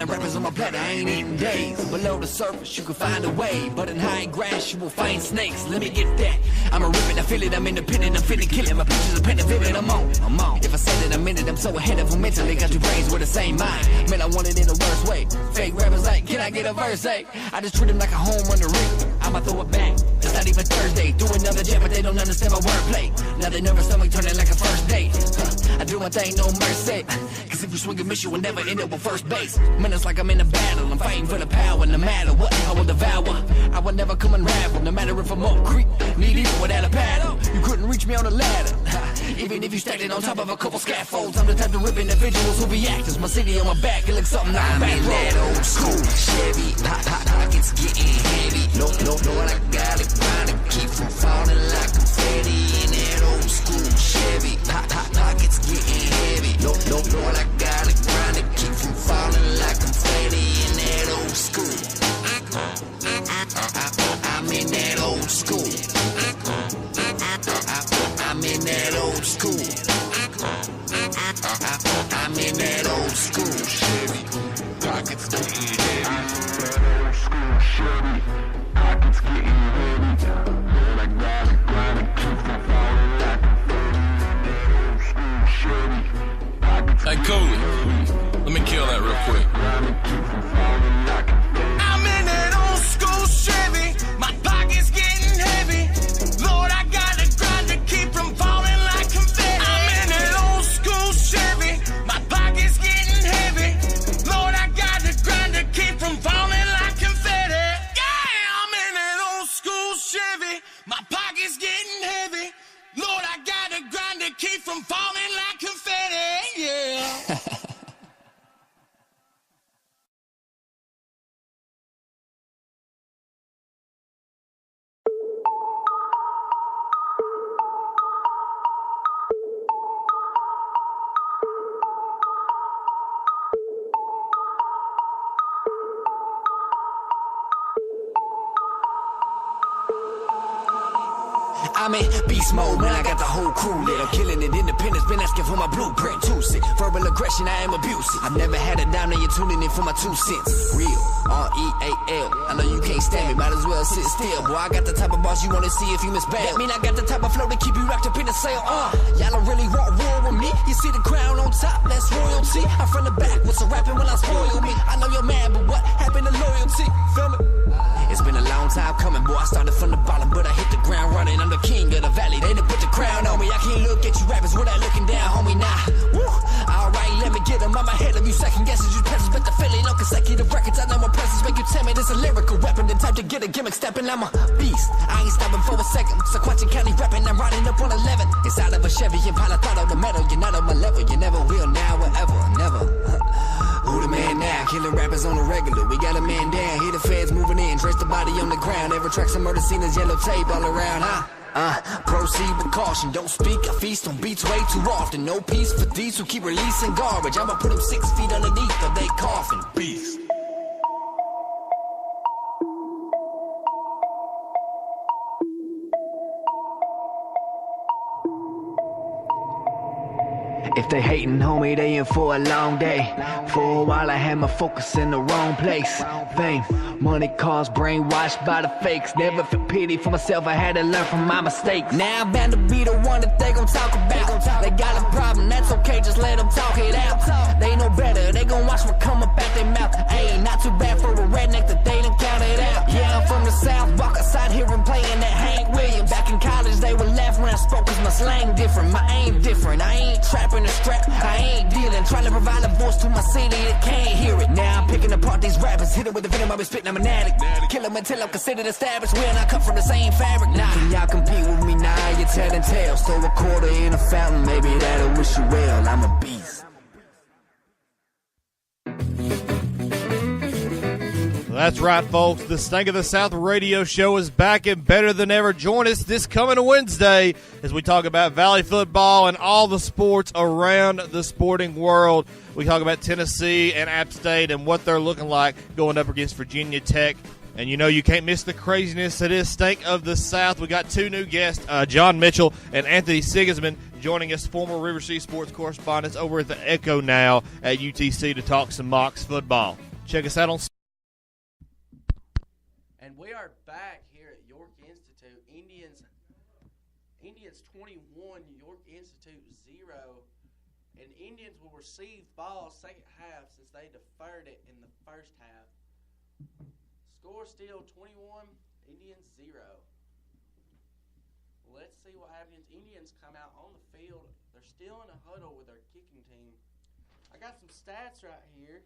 Rappers on my platter, I ain't eating days. Below the surface, you can find a way, but in high grass, you will find snakes. Let me get that. I'm a rip it, I feel it, I'm independent, I'm finna kill it. My pictures are pen and vivid, I'm on. If I said that I meant it, I'm so ahead of them mentally. Got two brains with the same mind. Man, I want it in the worst way. Fake rappers like, can I get a verse, eh? I just treat them like a home run to ring. I'ma throw it back. It's not even Thursday. Do another jab, but they don't understand my wordplay. Now they nervous stomach turning like a first date. I do my thing, no mercy. Cause if you swing and miss, you will never end up with first base. Man, it's like I'm in a battle. I'm fighting for the power. No matter what, I will devour. I will never come unravel. No matter if I'm up creek, knee deep without a paddle. You couldn't reach me on a ladder. Even if you stacked it on top of a couple scaffolds. I'm the type to rip individuals who be actors. My city on my back, it looks something like a back road. I'm in that old school Chevy. Pockets getting heavy. No, what I got it. Trying to keep from falling like confetti. In that old school Chevy. Pockets getting heavy. No, what I got it. Trying to keep from falling like confetti. In that old school. I'm in that old school. I'm in that old school. I'm in that old school Chevy. Pockets getting heavy. Chevy. Pockets getting heavy. Lord, I got it. Trying to keep from falling like a Chevy. Hey, Cooley, let me kill that real quick. I'm in that old school Chevy. My pocket's getting heavy. Lord, I gotta grind to keep from falling like confetti. I'm in that old school Chevy. My pocket's getting heavy. Lord, I gotta grind to keep from falling like confetti. Yeah, I'm in that old school Chevy. My pocket's getting heavy. Lord, I gotta grind to keep from falling like confetti. Yeah. I'm in beast mode, man, I got the whole crew lit. I'm killing it, independence, been asking for my blueprint, too sick. Verbal aggression, I am abusive. I've never had a dime, now you're tuning in for my 2 cents. Real, R-E-A-L. I know you can't stand me, might as well sit still. Boy, I got the type of boss you wanna see if you misbail. That mean I got the type of flow to keep you wrapped up in the sail. Y'all don't really want war with me. You see the crown on top, that's royalty. I'm from the back, what's a rapping when I spoil me? I know you're mad, but what happened to loyalty? Feel me? It's been a long time coming, boy, I started from the bottom, but I hit the ground running. I'm the king of the valley, they done put the crown on me. I can't look at you rappers without looking down, homie, nah. Woo, alright, let me get them. I'm ahead of you, second guesses, you peasants, but the feeling no consecutive records. I know my presence make you timid, it's a lyrical weapon. The type to get a gimmick stepping, I'm a beast. I ain't stopping for a second, Sequatchie County rapping, I'm riding up on 11. Inside of a Chevy, Impala, thought on the metal. You're not on my level, you never will, now or ever, never. Who the man now? Killing rappers on the regular. We got a man down, hear the feds moving in. Trace the body on the ground. Every track's a murder scene, there's yellow tape all around, huh? Proceed with caution. Don't speak, I feast on beats way too often. No peace for these who keep releasing garbage. I'ma put them 6 feet underneath or they coffin. Beast. If they hating, homie, they in for a long day. For a while I had my focus in the wrong place. Fame, money, cars, brainwashed by the fakes. Never felt pity for myself, I had to learn from my mistakes. Now I'm bound to be the one that they gon' talk about. They got a problem, that's okay, just let them talk it out. They know better, they gon' watch what come up out their mouth. Ayy, not too bad for a redneck that they done counted out. Yeah, I'm from the south, walk outside here and playing that Hank Williams. Back in college they would laugh when I spoke cause my slang different, my aim different. I ain't trapping the strap, I ain't dealing. Trying to provide a voice to my city that can't hear it. Now I'm picking apart these rappers, hit it with the venom I be spitting, I'm an addict. Kill them until I'm considered established, we're not cut from the same fabric. Nah, can y'all compete with me now? You're telling tales, throw a quarter in a fountain, maybe that'll wish you well. I'm a beast. That's right, folks. The Stank of the South radio show is back and better than ever. Join us this coming Wednesday as we talk about Valley football and all the sports around the sporting world. We talk about Tennessee and App State and what they're looking like going up against Virginia Tech. And you know you can't miss the craziness that is Stank of the South. We got 2 new guests, John Mitchell and Anthony Sigismund, joining us, former River City sports correspondents over at the Echo now at UTC to talk some Mocs football. Check us out on. And we are back here at York Institute. Indians 21, York Institute 0. And Indians will receive ball second half since they deferred it in the first half. Score still 21, Indians 0. Let's see what happens. Indians come out on the field. They're still in a huddle with their kicking team. I got some stats right here.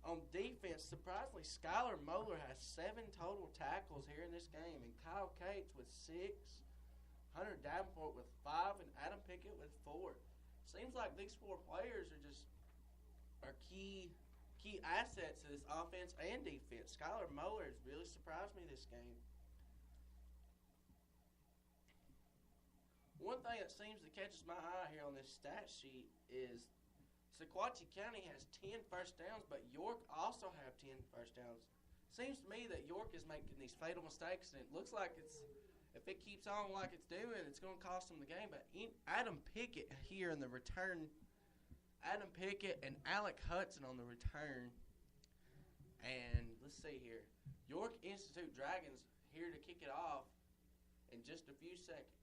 On defense, surprisingly, Skylar Moeller has 7 total tackles here in this game, and Kyle Cates with 6, Hunter Davenport with 5, and Adam Pickett with 4. Seems like these 4 players are key assets to this offense and defense. Skylar Moeller has really surprised me this game. One thing that seems to catches my eye here on this stat sheet is Sequatchie County has 10 first downs, but York also have 10 first downs. Seems to me that York is making these fatal mistakes, and it looks like if it keeps on like it's doing, it's going to cost them the game. But Adam Pickett here in the return, Adam Pickett and Alec Hudson on the return. And let's see here. York Institute Dragons here to kick it off in just a few seconds.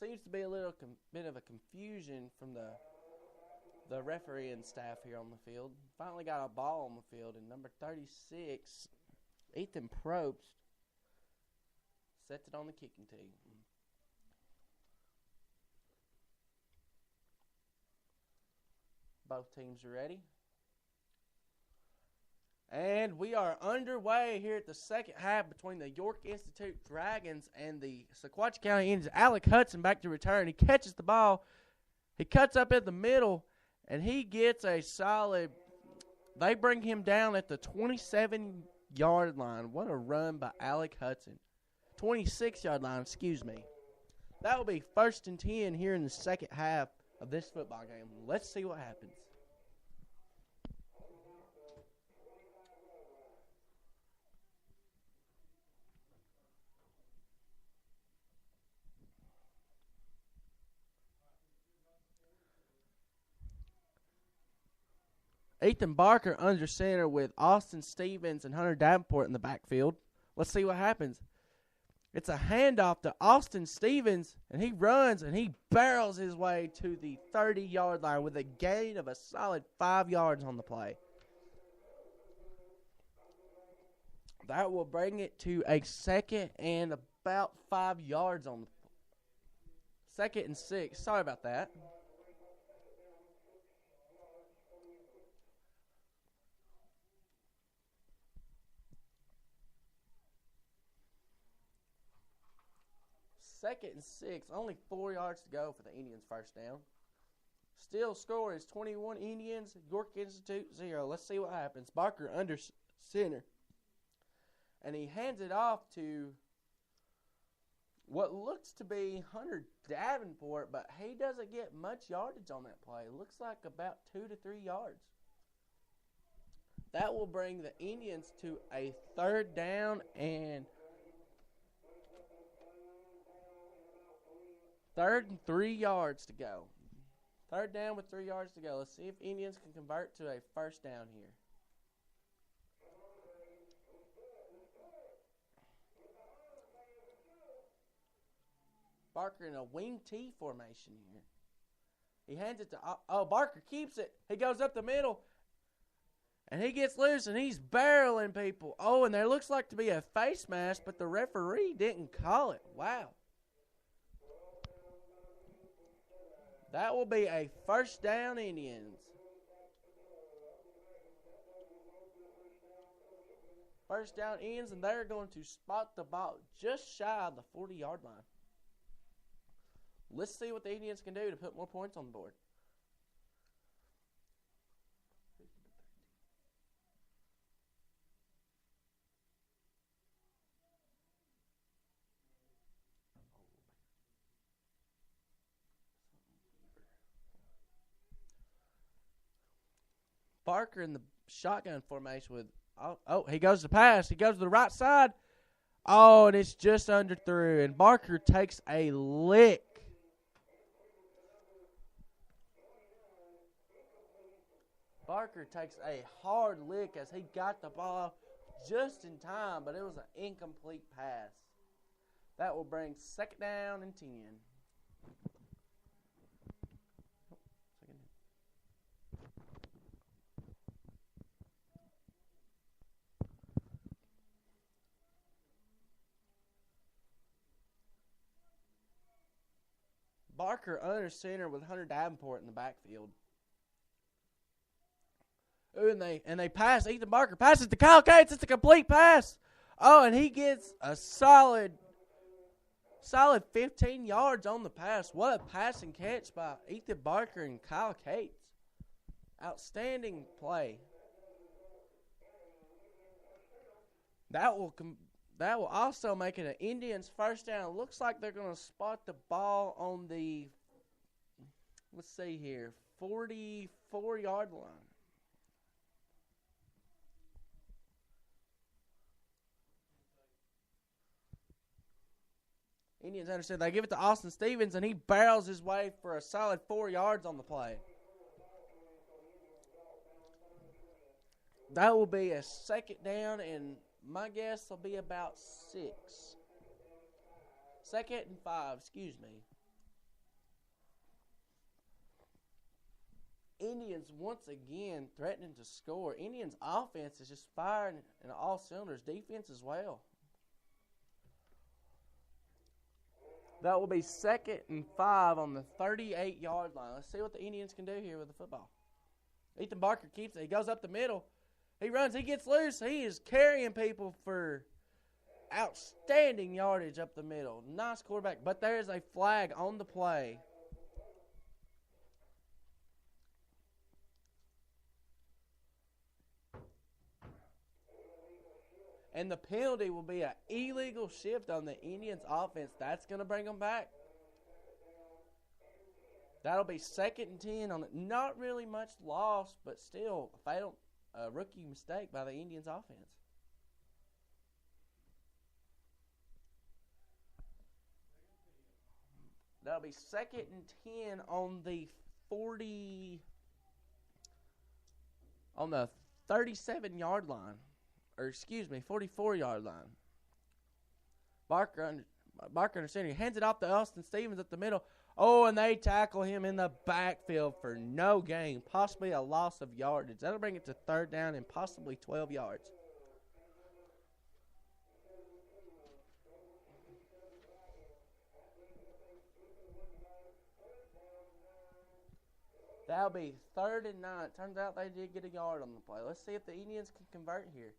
Seems to be a little bit of a confusion from the referee and staff here on the field. Finally got a ball on the field, and number 36, Ethan Probst, sets it on the kicking tee. Both teams are ready. And we are underway here at the second half between the York Institute Dragons and the Sequatchie County Indians. Alec Hudson back to return. He catches the ball. He cuts up at the middle, and he gets a solid. They bring him down at the 27-yard line. What a run by Alec Hudson. 26-yard line, excuse me. That will be 1st and 10 here in the second half of this football game. Let's see what happens. Ethan Barker under center with Austin Stevens and Hunter Davenport in the backfield. Let's see what happens. It's a handoff to Austin Stevens, and he runs, and he barrels his way to the 30-yard line with a gain of a solid 5 yards on the play. That will bring it to a 2nd and about 5 yards on the 2nd and 6. Sorry about that. Second and 6, only 4 yards to go for the Indians' first down. Still score is 21 Indians, York Institute 0. Let's see what happens. Barker under center. And he hands it off to what looks to be Hunter Davenport, but he doesn't get much yardage on that play. It looks like about 2 to 3 yards. That will bring the Indians to a 3rd down and 3rd and 3 yards to go. 3rd down with 3 yards to go. Let's see if Indians can convert to a first down here. Barker in a wing T formation here. He hands it to Barker keeps it. He goes up the middle. And he gets loose and he's barreling people. Oh, and there looks like to be a face mask, but the referee didn't call it. Wow. That will be a first down, Indians. First down, Indians, and they're going to spot the ball just shy of the 40-yard line. Let's see what the Indians can do to put more points on the board. Barker in the shotgun formation with. Oh, he goes to pass. He goes to the right side. Oh, and it's just under through. And Barker takes a lick. Barker takes a hard lick as he got the ball just in time, but it was an incomplete pass. That will bring second down and 10. Barker under center with Hunter Davenport in the backfield. Ooh, and they pass. Ethan Barker passes to Kyle Cates. It's a complete pass. Oh, and he gets a solid 15 yards on the pass. What a passing catch by Ethan Barker and Kyle Cates. Outstanding play. That will also make it an Indians first down. It looks like they're going to spot the ball on the, let's see here, 44-yard line. Indians understand. They give it to Austin Stevens, and he barrels his way for a solid 4 yards on the play. That will be a second down, and my guess will be about 6. 2nd and 5, excuse me. Indians once again threatening to score. Indians offense is just firing in all cylinders. Defense as well. That will be 2nd and 5 on the 38-yard line. Let's see what the Indians can do here with the football. Ethan Barker keeps it. He goes up the middle. He runs. He gets loose. He is carrying people for outstanding yardage up the middle. Nice quarterback. But there is a flag on the play. And the penalty will be an illegal shift on the Indians offense. That's going to bring them back. That'll be 2nd and 10 on it. Not really much loss, but still a fatal rookie mistake by the Indians offense. That'll be 2nd and 10 on the 37-yard line. Or excuse me, 44-yard line. Barker under center. He hands it off to Austin Stevens at the middle. Oh, and they tackle him in the backfield for no gain. Possibly a loss of yardage. That'll bring it to 3rd down and possibly 12 yards. That'll be 3rd and 9. Turns out they did get a yard on the play. Let's see if the Indians can convert here.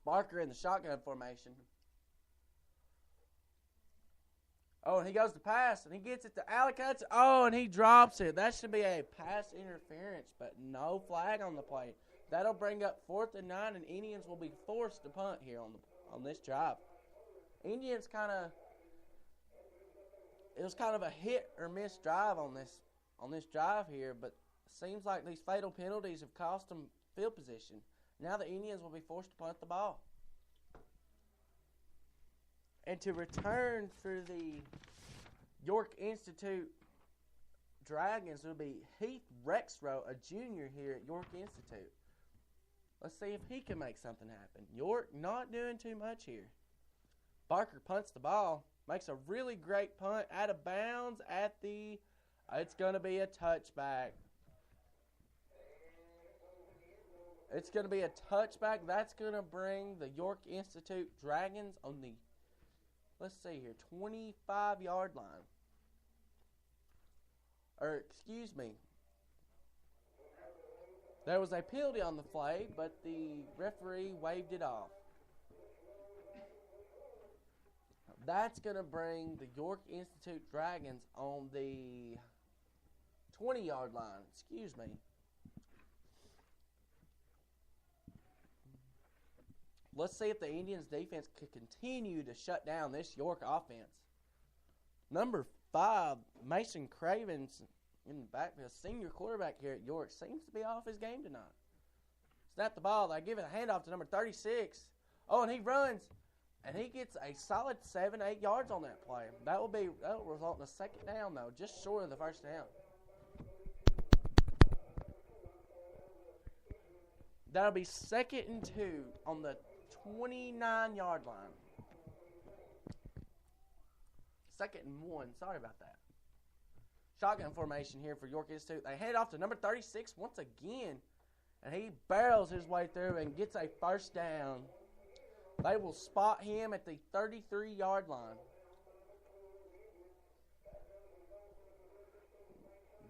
Barker in the shotgun formation. Oh, and he goes to pass, and he gets it to Alicuts. Oh, and he drops it. That should be a pass interference, but no flag on the play. That'll bring up 4th and 9, and Indians will be forced to punt here on this drive. Indians it was kind of a hit or miss drive on this drive here, but it seems like these fatal penalties have cost them field position. Now the Indians will be forced to punt the ball. And to return for the York Institute Dragons will be Heath Rexrow, a junior here at York Institute. Let's see if he can make something happen. York not doing too much here. Barker punts the ball, makes a really great punt out of bounds at the, it's going to be a touchback. It's going to be a touchback. That's going to bring the York Institute Dragons on the, let's see here, 25-yard line. Or, excuse me. There was a penalty on the play, but the referee waved it off. That's going to bring the York Institute Dragons on the 20-yard line. Excuse me. Let's see if the Indians' defense could continue to shut down this York offense. Number 5, Mason Cravens in the backfield, senior quarterback here at York, seems to be off his game tonight. Snap the ball. They give it a handoff to number 36. Oh, and he runs, and he gets a solid 7-8 yards on that play. That will result in a second down, though, just short of the first down. That'll be 2nd and 2 on the 29-yard line. 2nd and 1. Sorry about that. Shotgun formation here for York Institute. They hand it off to number 36 once again, and he barrels his way through and gets a first down. They will spot him at the 33-yard line.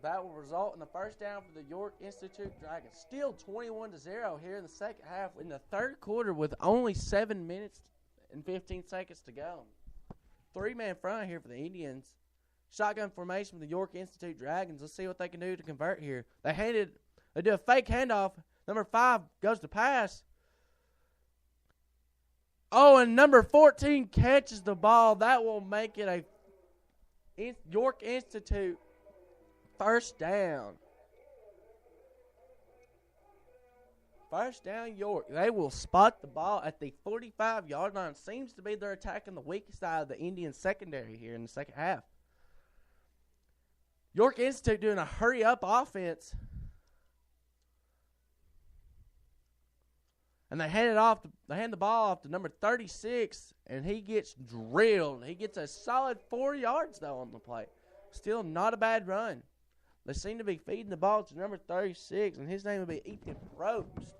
That will result in the first down for the York Institute Dragons. Still 21-0 here in the second half. In the third quarter with only 7 minutes and 15 seconds to go. 3-man front here for the Indians. Shotgun formation for the York Institute Dragons. Let's see what they can do to convert here. They do a fake handoff. Number 5 goes to pass. Oh, and number 14 catches the ball. That will make it a York Institute first down. First down, York. They will spot the ball at the 45-yard line. Seems to be they're attacking the weakest side of the Indian secondary here in the second half. York Institute doing a hurry-up offense. And they hand the ball off to number 36, and he gets drilled. He gets a solid 4 yards, though, on the play. Still not a bad run. They seem to be feeding the ball to number 36, and his name will be Ethan Probst.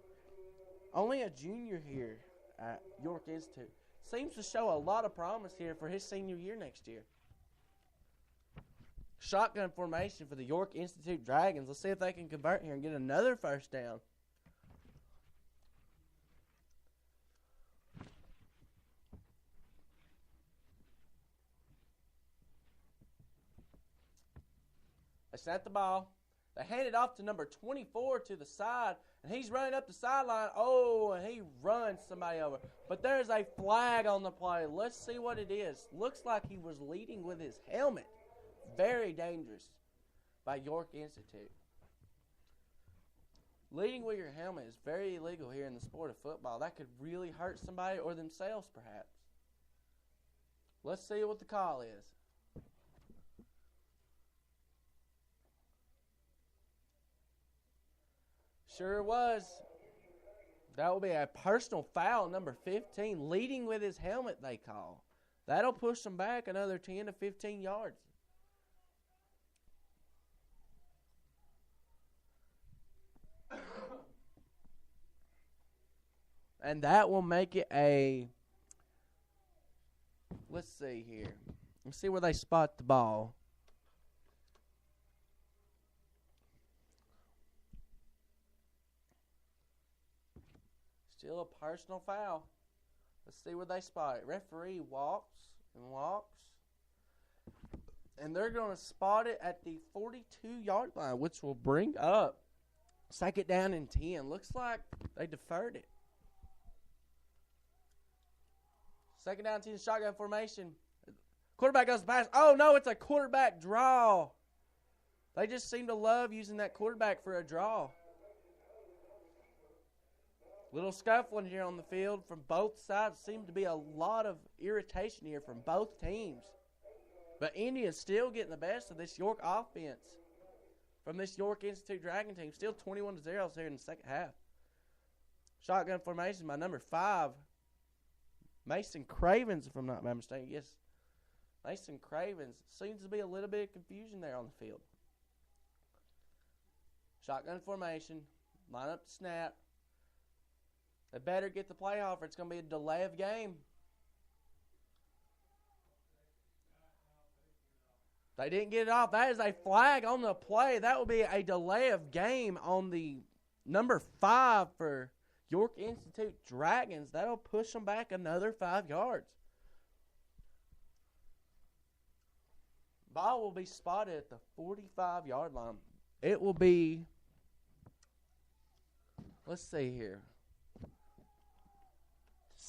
Only a junior here at York Institute. Seems to show a lot of promise here for his senior year next year. Shotgun formation for the York Institute Dragons. Let's see if they can convert here and get another first down. They snap the ball. They hand it off to number 24 to the side, and he's running up the sideline. Oh, and he runs somebody over. But there's a flag on the play. Let's see what it is. Looks like he was leading with his helmet. Very dangerous by York Institute. Leading with your helmet is very illegal here in the sport of football. That could really hurt somebody or themselves, perhaps. Let's see what the call is. Sure was. That will be a personal foul, number 15. Leading with his helmet, they call. That'll push them back another 10 to 15 yards. And that will make it a, let's see here. Let's see where they spot the ball. Still a personal foul. Let's see where they spot it. Referee walks and walks. And they're going to spot it at the 42-yard line, which will bring up second down and 10. Looks like they deferred it. Second down, 10, shotgun formation. Quarterback goes to pass. Oh, no, it's a quarterback draw. They just seem to love using that quarterback for a draw. Little scuffling here on the field from both sides. Seems to be a lot of irritation here from both teams. But Indians still getting the best of this York offense from this York Institute Dragon team. Still 21-0 here in the second half. Shotgun formation by number 5. Mason Cravens, if I'm not mistaken. Yes, Mason Cravens. Seems to be a little bit of confusion there on the field. Shotgun formation. Line up the snap. They better get the play off or it's going to be a delay of game. They didn't get it off. That is a flag on the play. That will be a delay of game on the number 5 for York Institute Dragons. That'll push them back another 5 yards. Ball will be spotted at the 45-yard line. It will be, let's see here,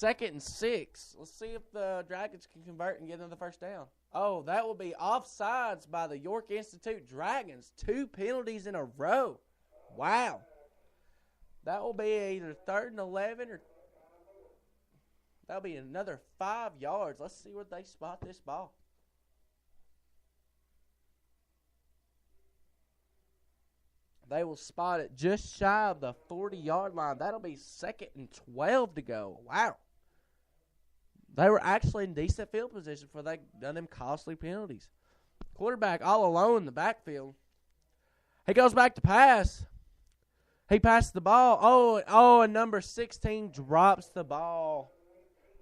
2nd and 6. Let's see if the Dragons can convert and get another first down. Oh, that will be offsides by the York Institute Dragons. 2 penalties in a row. Wow. That will be either 3rd and 11 or that'll be another 5 yards. Let's see where they spot this ball. They will spot it just shy of the 40-yard line. That'll be 2nd and 12 to go. Wow. They were actually in decent field position before they done them costly penalties. Quarterback all alone in the backfield. He goes back to pass. He passes the ball. And number 16 drops the ball.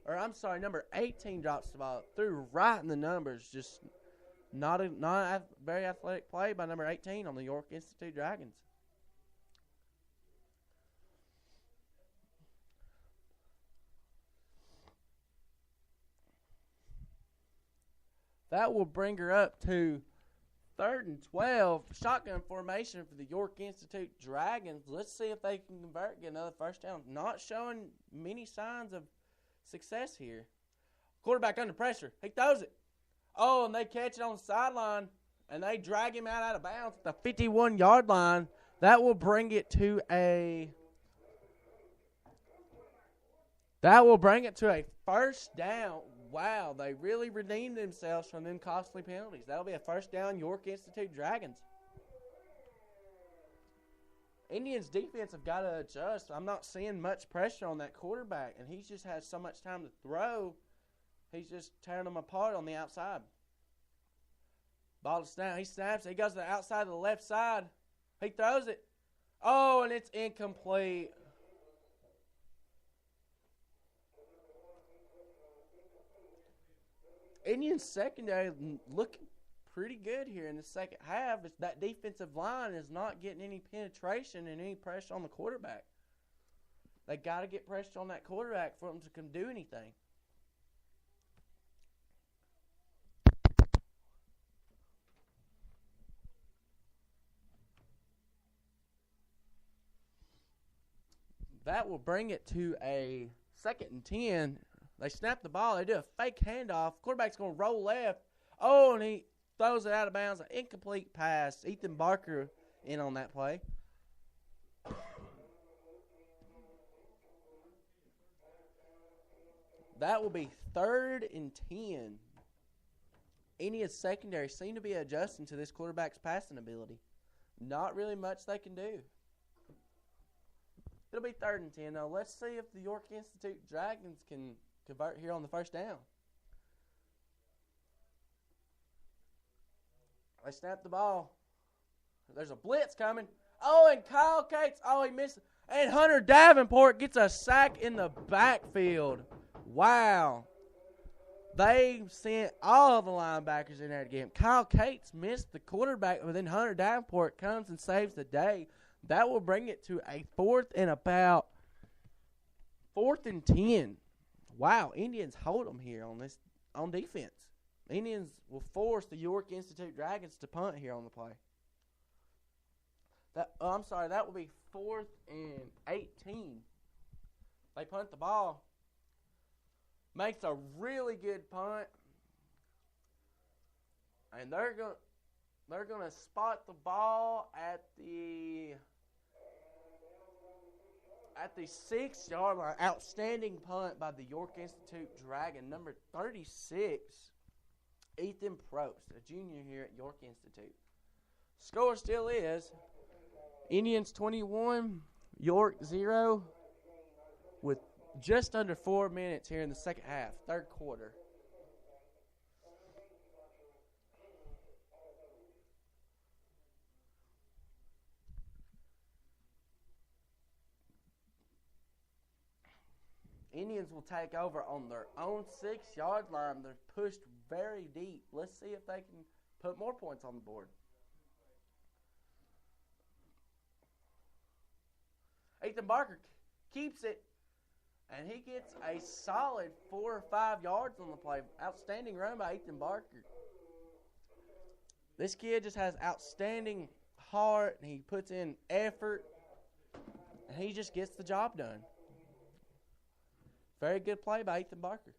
Or I'm sorry, number 18 drops the ball. Threw right in the numbers. Just not a very athletic play by number 18 on the York Institute Dragons. That will bring her up to 3rd and 12. Shotgun formation for the York Institute Dragons. Let's see if they can convert and get another first down. Not showing many signs of success here. Quarterback under pressure. He throws it. And they catch it on the sideline, and they drag him out of bounds at the 51-yard line. That will bring it to a first down. Wow, they really redeemed themselves from them costly penalties. That'll be a first down, York Institute Dragons. Indians' defense have got to adjust. I'm not seeing much pressure on that quarterback, and he's just had so much time to throw. He's just tearing them apart on the outside. Ball to snap. He snaps it. He goes to the outside of the left side. He throws it. And it's incomplete. Indians secondary looking pretty good here in the second half. It's that defensive line is not getting any penetration and any pressure on the quarterback. They got to get pressure on that quarterback for them to do anything. That will bring it to a 2nd and 10. They snap the ball. They do a fake handoff. Quarterback's going to roll left. And he throws it out of bounds. An incomplete pass. Ethan Barker in on that play. That will be 3rd and 10. India's secondary seem to be adjusting to this quarterback's passing ability. Not really much they can do. It'll be 3rd and 10. Now, let's see if the York Institute Dragons can convert here on the first down. They snap the ball. There's a blitz coming. And Kyle Cates. He missed it. And Hunter Davenport gets a sack in the backfield. Wow. They sent all the linebackers in there to get him. Kyle Cates missed the quarterback, but then Hunter Davenport comes and saves the day. That will bring it to a 4th and 10. Wow, Indians hold them here on defense. Indians will force the York Institute Dragons to punt here on the play. That will be 4th and 18. They punt the ball. Makes a really good punt. And they're going to spot the ball at the 6-yard line. Outstanding punt by the York Institute Dragon. Number 36, Ethan Prost, a junior here at York Institute. Score still is Indians 21, York 0, with just under 4 minutes here in the second half, third quarter. Indians will take over on their own 6-yard line. They're pushed very deep. Let's see if they can put more points on the board. Ethan Barker keeps it, and he gets a solid 4 or 5 yards on the play. Outstanding run by Ethan Barker. This kid just has outstanding heart, and he puts in effort, and he just gets the job done. Very good play by Ethan Barker.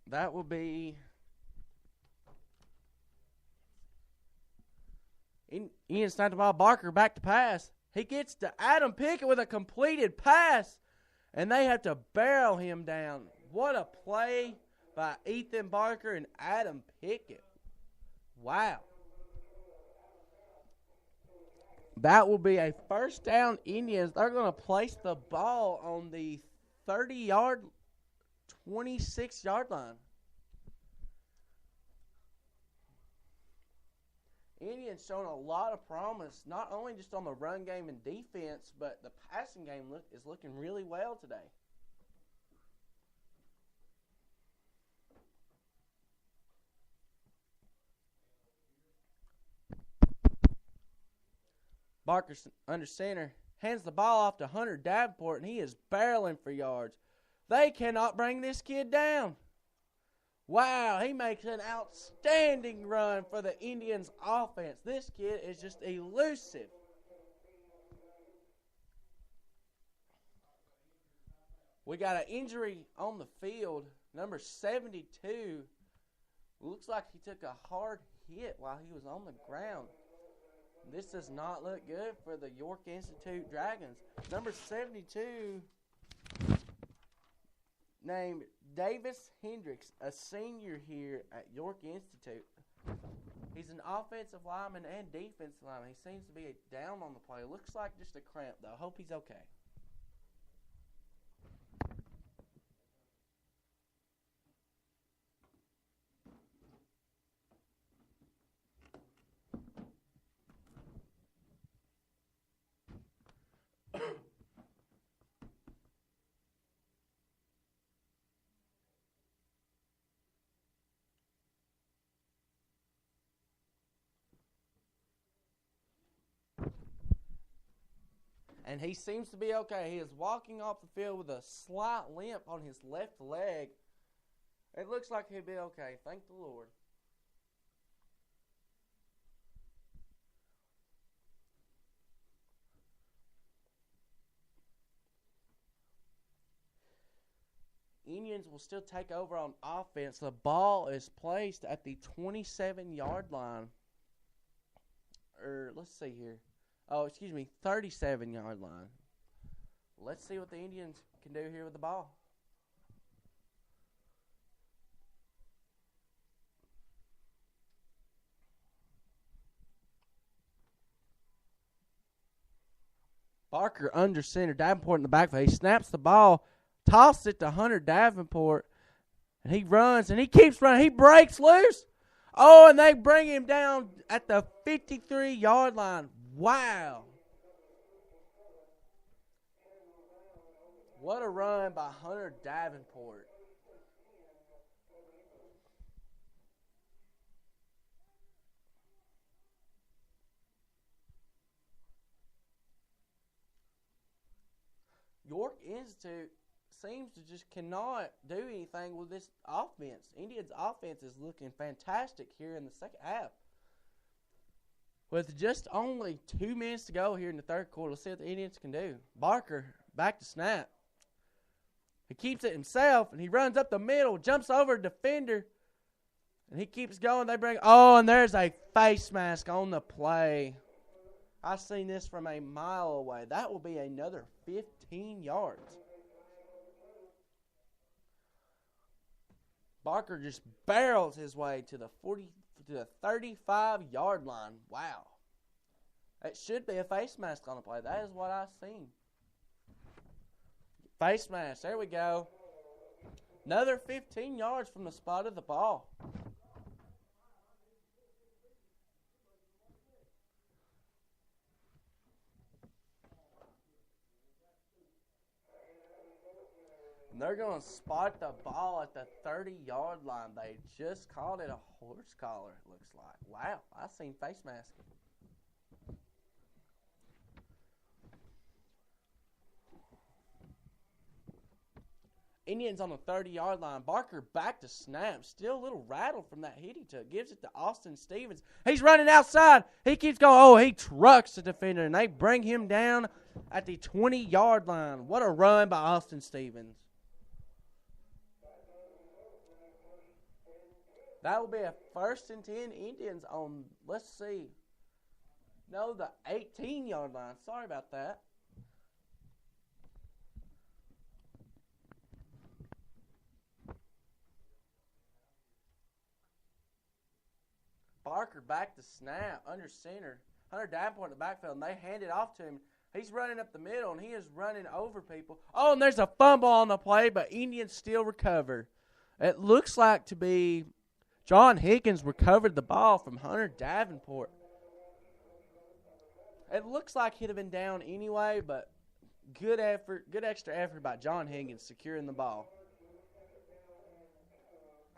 That will be Ian snapped the ball. Barker back to pass. He gets to Adam Pickett with a completed pass, and they have to barrel him down. What a play by Ethan Barker and Adam Pickett. Wow. That will be a first down, Indians. They're going to place the ball on the 30-yard, 26-yard line. Indians showing a lot of promise, not only just on the run game and defense, but the passing game is looking really well today. Barker under center hands the ball off to Hunter Davenport, and he is barreling for yards. They cannot bring this kid down. Wow, he makes an outstanding run for the Indians offense. This kid is just elusive. We got an injury on the field. Number 72. Looks like he took a hard hit while he was on the ground. This does not look good for the York Institute Dragons. Number 72, named Davis Hendricks, a senior here at York Institute. He's an offensive lineman and defensive lineman. He seems to be down on the play. Looks like just a cramp, though. Hope he's okay. And he seems to be okay. He is walking off the field with a slight limp on his left leg. It looks like he'll be okay. Thank the Lord. Indians will still take over on offense. The ball is placed at the 27-yard line. Let's see here. 37-yard line. Let's see what the Indians can do here with the ball. Barker under center. Davenport in the backfield. He snaps the ball, tosses it to Hunter Davenport, and he runs, and he keeps running. He breaks loose. Oh, and they bring him down at the 53-yard line. Wow. What a run by Hunter Davenport. York Institute seems to just cannot do anything with this offense. Indians' offense is looking fantastic here in the second half. With just only 2 minutes to go here in the third quarter, let's see what the Indians can do. Barker back to snap. He keeps it himself, and he runs up the middle, jumps over a defender, and he keeps going. And there's a face mask on the play. I've seen this from a mile away. That will be another 15 yards. Barker just barrels his way to the 35-yard line. Wow. It should be a face mask on the play. That is what I've seen. Face mask. There we go. Another 15 yards from the spot of the ball. And they're going to spot the ball at the 30-yard line. They just called it a horse collar, it looks like. Wow, I've seen face masks. Indians on the 30-yard line. Barker back to snap. Still a little rattled from that hit he took. Gives it to Austin Stevens. He's running outside. He keeps going. Oh, he trucks the defender, and they bring him down at the 20-yard line. What a run by Austin Stevens. That will be a 1st and 10 Indians on, let's see, no, the 18-yard line. Sorry about that. Barker back to snap, under center. Hunter Davenport in the backfield, and they hand it off to him. He's running up the middle, and he is running over people. Oh, and there's a fumble on the play, but Indians still recover. It looks like to be John Higgins recovered the ball from Hunter Davenport. It looks like he'd have been down anyway, but good effort, good extra effort by John Higgins securing the ball.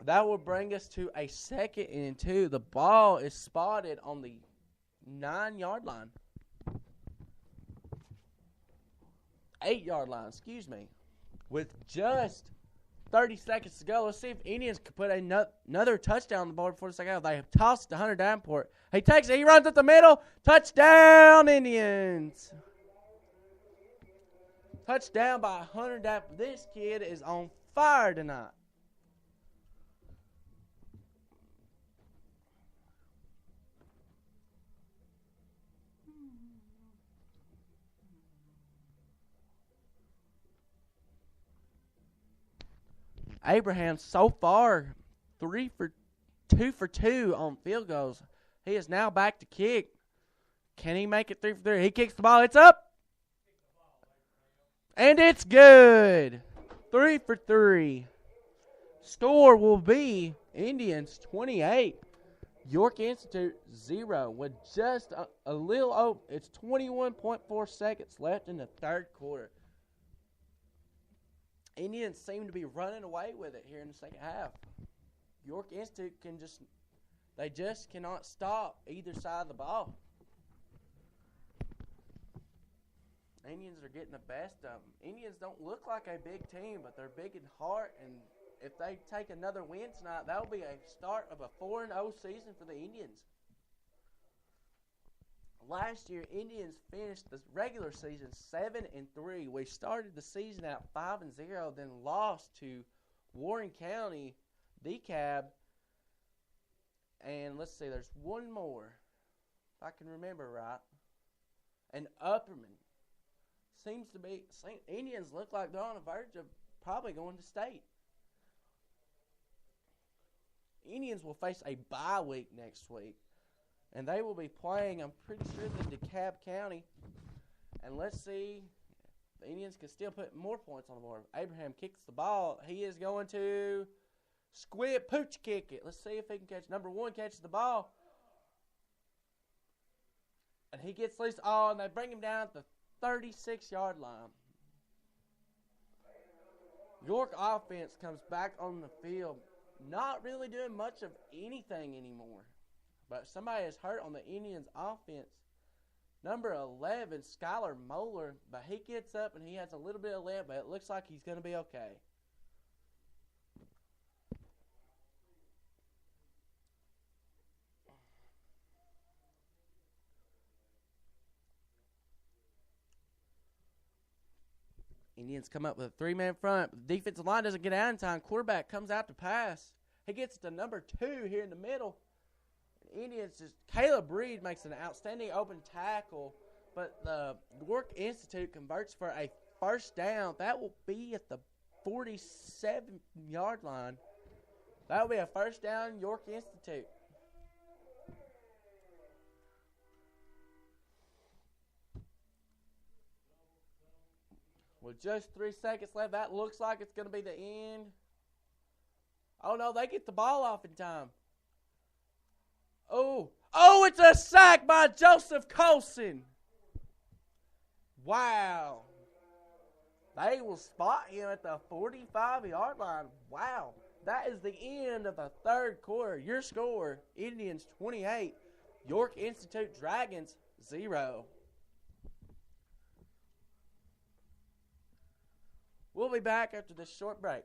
That will bring us to a 2nd and 2. The ball is spotted on the 9-yard line. 8-yard line, excuse me. With just 30 seconds to go, let's see if Indians could put another touchdown on the board before the second half. They have tossed it to Hunter Davenport. He takes it, he runs up the middle. Touchdown, Indians. Touchdown by Hunter Davenport. This kid is on fire tonight. Abraham so far 2 for 2 on field goals. He is now back to kick. Can he make it 3 for 3? He kicks the ball. It's up. And it's good. 3 for 3. Score will be Indians 28. York Institute 0 with just a little over. It's 21.4 seconds left in the 3rd quarter. Indians seem to be running away with it here in the second half. York Institute they just cannot stop either side of the ball. Indians are getting the best of them. Indians don't look like a big team, but they're big in heart, and if they take another win tonight, that will be a start of a 4-0 season for the Indians. Last year, Indians finished the regular season 7-3. We started the season out 5-0, then lost to Warren County, DeKalb, and let's see, there's one more, if I can remember right, and Upperman. Seems to be, Indians look like they're on the verge of probably going to state. Indians will face a bye week next week. And they will be playing, I'm pretty sure, the DeKalb County. And let's see, the Indians can still put more points on the board. Abraham kicks the ball. He is going to pooch kick it. Let's see if he can catch. Number 1 catches the ball. And he gets loose. Oh, and they bring him down at the 36-yard line. York offense comes back on the field, not really doing much of anything anymore. But somebody is hurt on the Indians' offense. Number 11, Skylar Moeller. But he gets up and he has a little bit of limp, but it looks like he's going to be okay. Indians come up with a 3-man front. The defensive line doesn't get out in time. Quarterback comes out to pass. He gets to number 2 here in the middle. Indians Caleb Reed makes an outstanding open tackle, but the York Institute converts for a first down. That will be at the 47-yard line. That will be a first down, York Institute. With just 3 seconds left, that looks like it's going to be the end. Oh, no, they get the ball off in time. Oh, it's a sack by Joseph Colson. Wow. They will spot him at the 45-yard line. Wow. That is the end of the 3rd quarter. Your score, Indians 28, York Institute Dragons 0. We'll be back after this short break.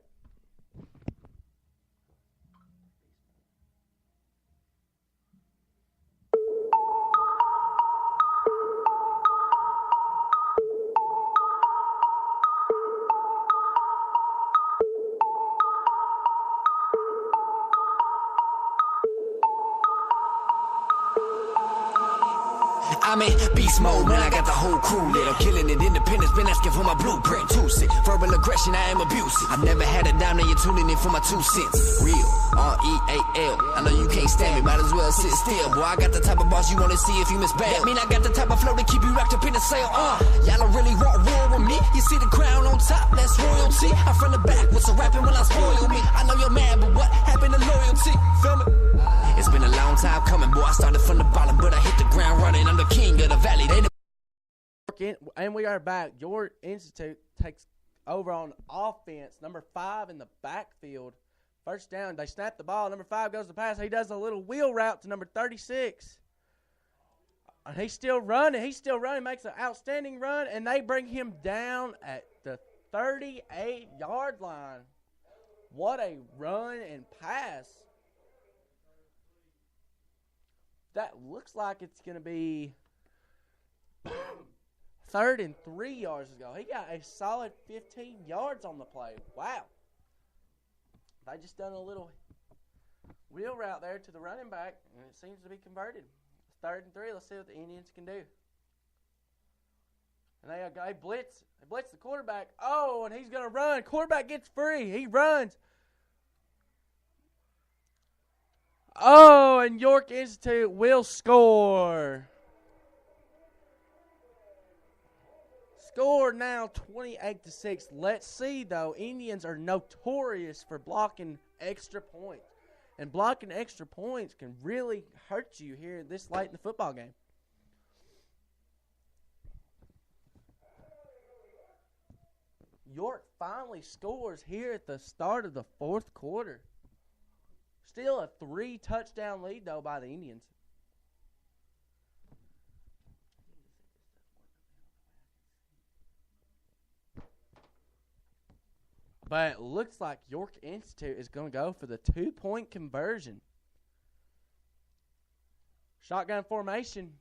I'm in beast mode, man, I got the whole crew lit. I'm killing it, independence, been asking for my blueprint, too sick. Verbal aggression, I am abusive. I've never had a dime, now you're tuning in for my 2 cents. Real, R-E-A-L. I know you can't stand me, might as well sit still. Boy, I got the type of boss you wanna see if you misbail. That mean I got the type of flow to keep you wrapped up in the sail. Y'all don't really want war with me. You see the crown on top, that's royalty. I'm from the back, what's a rapping when I spoil me? I know you're mad, but what happened to loyalty? Feel me? It's been a long time coming, boy. I started from the bottom, but I hit the ground running. I'm the king of the valley. And we are back. Your Institute takes over on offense. Number 5 in the backfield. First down. They snap the ball. Number 5 goes to pass. He does a little wheel route to number 36. And he's still running. Makes an outstanding run. And they bring him down at the 38-yard line. What a run and pass. That looks like it's going to be 3rd and 3 yards ago. He got a solid 15 yards on the play. Wow. They just done a little wheel route there to the running back, and it seems to be converted. 3rd and 3. Let's see what the Indians can do. And they blitz. They blitz the quarterback. Oh, and he's going to run. Quarterback gets free. He runs. Oh, and York Institute will score. Score now 28-6. Let's see, though. Indians are notorious for blocking extra points. And blocking extra points can really hurt you here this late in the football game. York finally scores here at the start of the 4th quarter. Still a 3-touchdown lead, though, by the Indians. But it looks like York Institute is going to go for the 2-point conversion. Shotgun formation.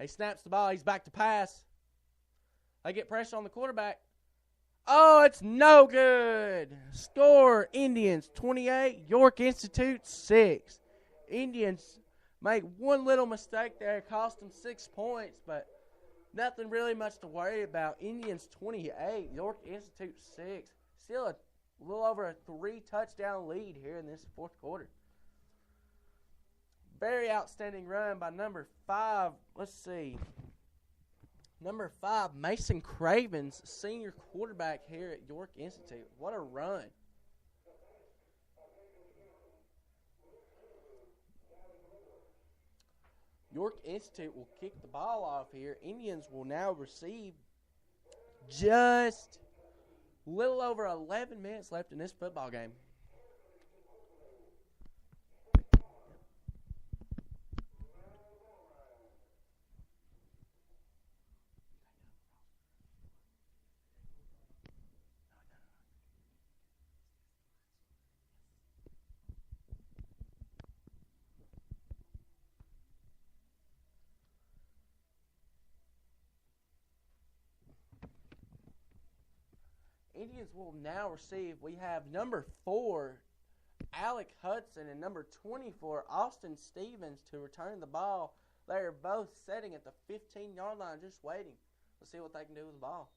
He snaps the ball. He's back to pass. They get pressure on the quarterback. Oh, it's no good. Score, Indians 28, York Institute 6. Indians make one little mistake there, cost them 6 points, but nothing really much to worry about. Indians 28, York Institute 6. Still a little over a 3-touchdown lead here in this 4th quarter. Very outstanding run by number 5. Let's see. Number 5, Mason Cravens, senior quarterback here at York Institute. What a run. York Institute will kick the ball off here. Indians will now receive just a little over 11 minutes left in this football game. Indians will now receive, we have number 4, Alec Hudson, and number 24, Austin Stevens, to return the ball. They are both sitting at the 15-yard line just waiting. Let's see what they can do with the ball.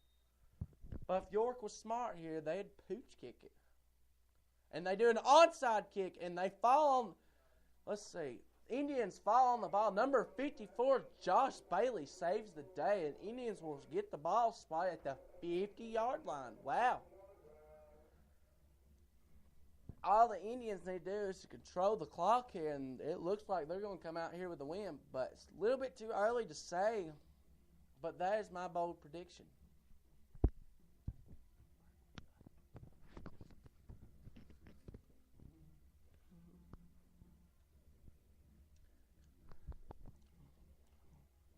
But if York was smart here, they'd pooch kick it. And they do an onside kick, and they fall on, let's see, Indians fall on the ball. Number 54, Josh Bailey, saves the day, and Indians will get the ball spot at the 50-yard line. Wow. All the Indians need to do is to control the clock here, and it looks like they're going to come out here with a win. But it's a little bit too early to say, but that is my bold prediction.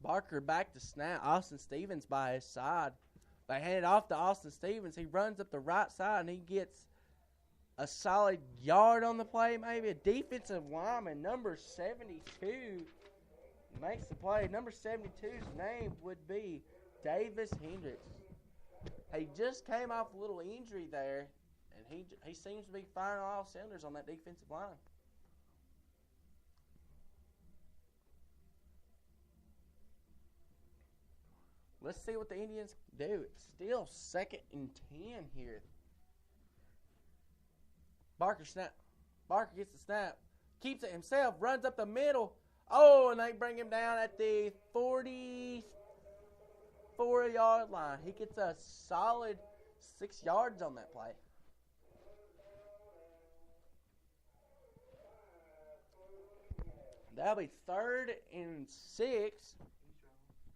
Barker back to snap. Austin Stevens by his side. They hand it off to Austin Stevens. He runs up the right side, and he gets a solid yard on the play, maybe. A defensive lineman, number 72, makes the play. Number 72's name would be Davis Hendricks. He just came off a little injury there, and he seems to be firing all cylinders on that defensive line. Let's see what the Indians do. It's still 2nd and 10 here. Barker gets the snap. Keeps it himself. Runs up the middle. Oh, and they bring him down at the 44-yard line. He gets a solid 6 yards on that play. That'll be 3rd and 6.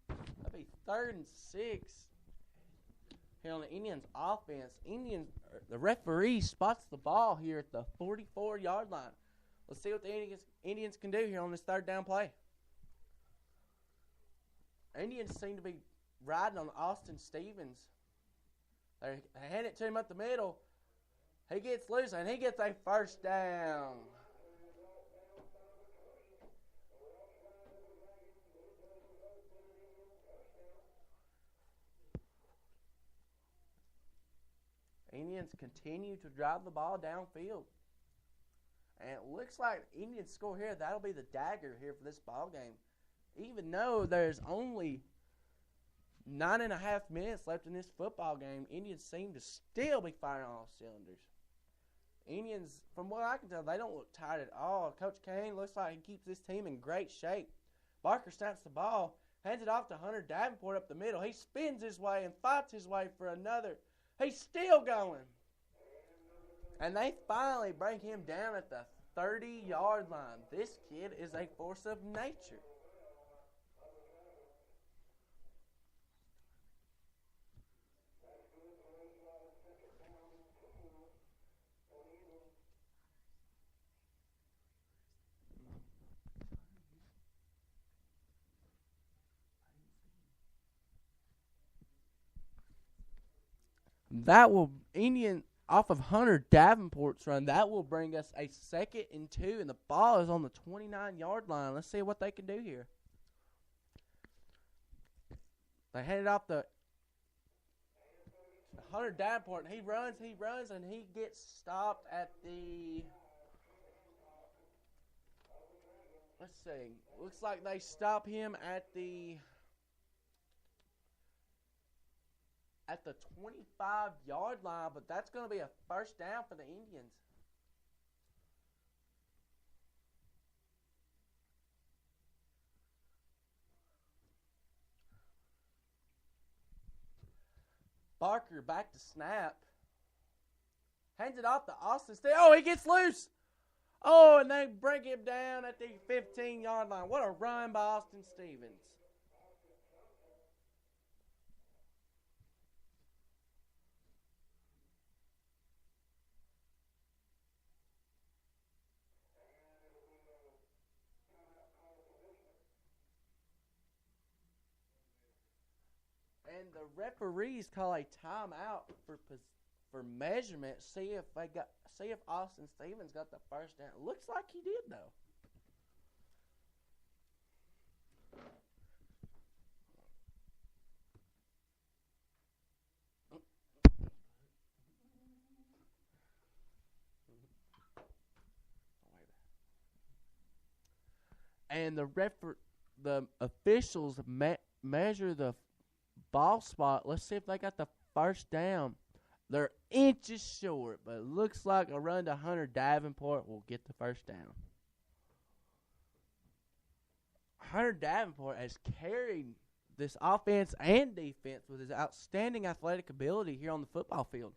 That'll be 3rd and 6 here on the Indians offense. The referee spots the ball here at the 44-yard line. Let's see what the Indians can do here on this 3rd down play. Indians seem to be riding on Austin Stevens. They hand it to him up the middle. He gets loose, and he gets a 1st down. Indians continue to drive the ball downfield. And it looks like Indians score here. That'll be the dagger here for this ball game. Even though there's only 9.5 minutes left in this football game, Indians seem to still be firing on all cylinders. Indians, from what I can tell, they don't look tired at all. Coach Kane looks like he keeps this team in great shape. Barker snaps the ball, hands it off to Hunter Davenport up the middle. He spins his way and fights his way for another. He's still going. And they finally bring him down at the 30-yard line. This kid is a force of nature. That will Indian off of Hunter Davenport's run. That will bring us a 2nd and 2, and the ball is on the 29-yard line. Let's see what they can do here. They hand it off the Hunter Davenport, and he runs, and he gets stopped at the. Let's see. Looks like they stop him at the 25-yard line, but that's going to be a 1st down for the Indians. Barker back to snap. Hands it off to Austin. Oh, he gets loose. Oh, and they bring him down at the 15-yard line. What a run by Austin Stevens. And the referees call a timeout for measurement. See if Austin Stevens got the 1st down. Looks like he did though. And the officials measure the ball spot. Let's see if they got the 1st down. They're inches short, but it looks like a run to Hunter Davenport will get the 1st down. Hunter Davenport has carried this offense and defense with his outstanding athletic ability here on the football field.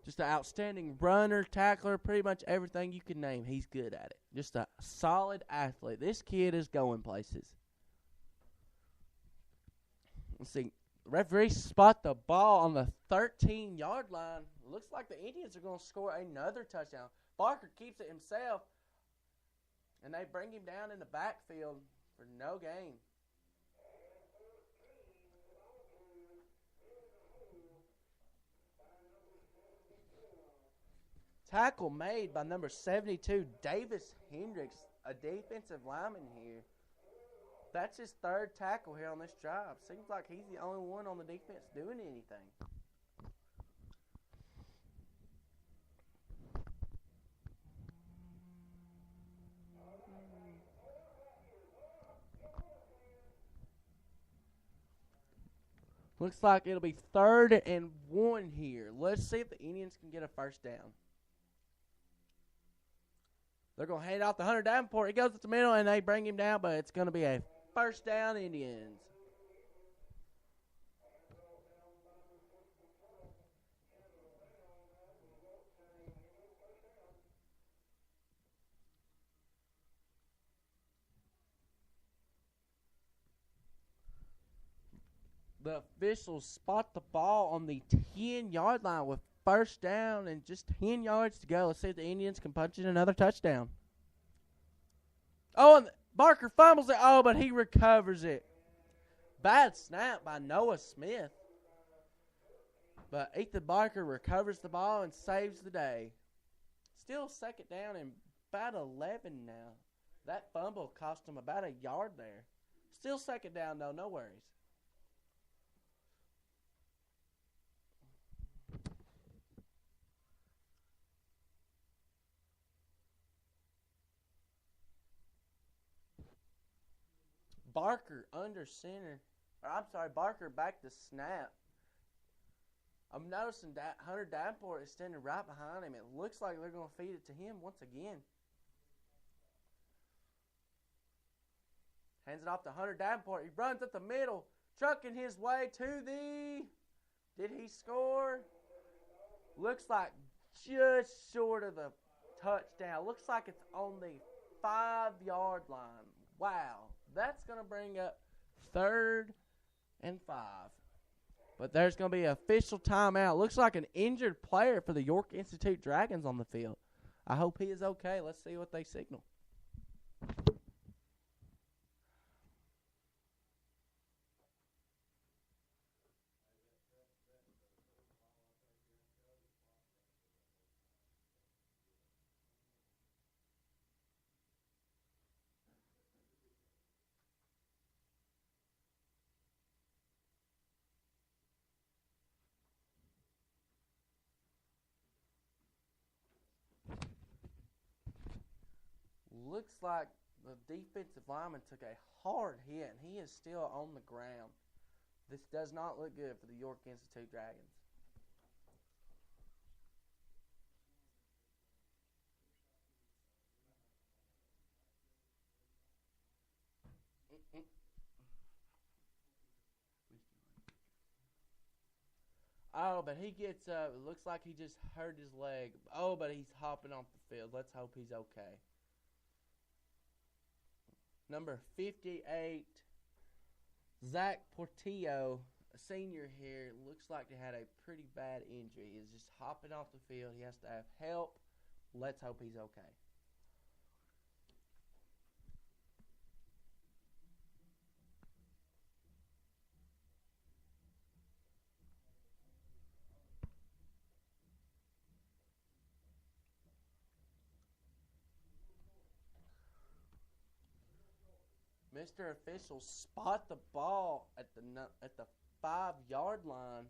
Just an outstanding runner, tackler, pretty much everything you can name, he's good at it. Just a solid athlete. This kid is going places. Let's see. Referees spot the ball on the 13-yard line. Looks like the Indians are going to score another touchdown. Barker keeps it himself, and they bring him down in the backfield for no gain. Tackle made by number 72, Davis Hendricks, a defensive lineman here. That's his third tackle here on this drive. Seems like he's the only one on the defense doing anything. Looks like it'll be 3rd and 1 here. Let's see if the Indians can get a first down. They're going to hand off the Hunter Davenport. He goes to the middle, and they bring him down, but it's going to be a first down, Indians. The officials spot the ball on the 10-yard line with first down and just 10 yards to go. Let's see if the Indians can punch in another touchdown. Oh, and Barker fumbles it. Oh, but he recovers it. Bad snap by Noah Smith. But Ethan Barker recovers the ball and saves the day. Still second down and about 11 now. That fumble cost him about a yard there. Still second down, though. No worries. Barker under center. Barker back to snap. I'm noticing that Hunter Davenport is standing right behind him. It looks like they're going to feed it to him once again. Hands it off to Hunter Davenport. He runs up the middle, trucking his way to the... Did he score? Looks like just short of the touchdown. Looks like it's on the 5-yard line. Wow. That's going to bring up 3rd and 5. But there's going to be an official timeout. Looks like an injured player for the York Institute Dragons on the field. I hope he is okay. Let's see what they signal. Looks like the defensive lineman took a hard hit, and he is still on the ground. This does not look good for the York Institute Dragons. Oh, but he gets up. It looks like he just hurt his leg. Oh, but he's hopping off the field. Let's hope he's okay. Number 58, Zach Portillo, a senior here. Looks like he had a pretty bad injury. He's just hopping off the field. He has to have help. Let's hope he's okay. Mr. Official spot the ball at the 5-yard line.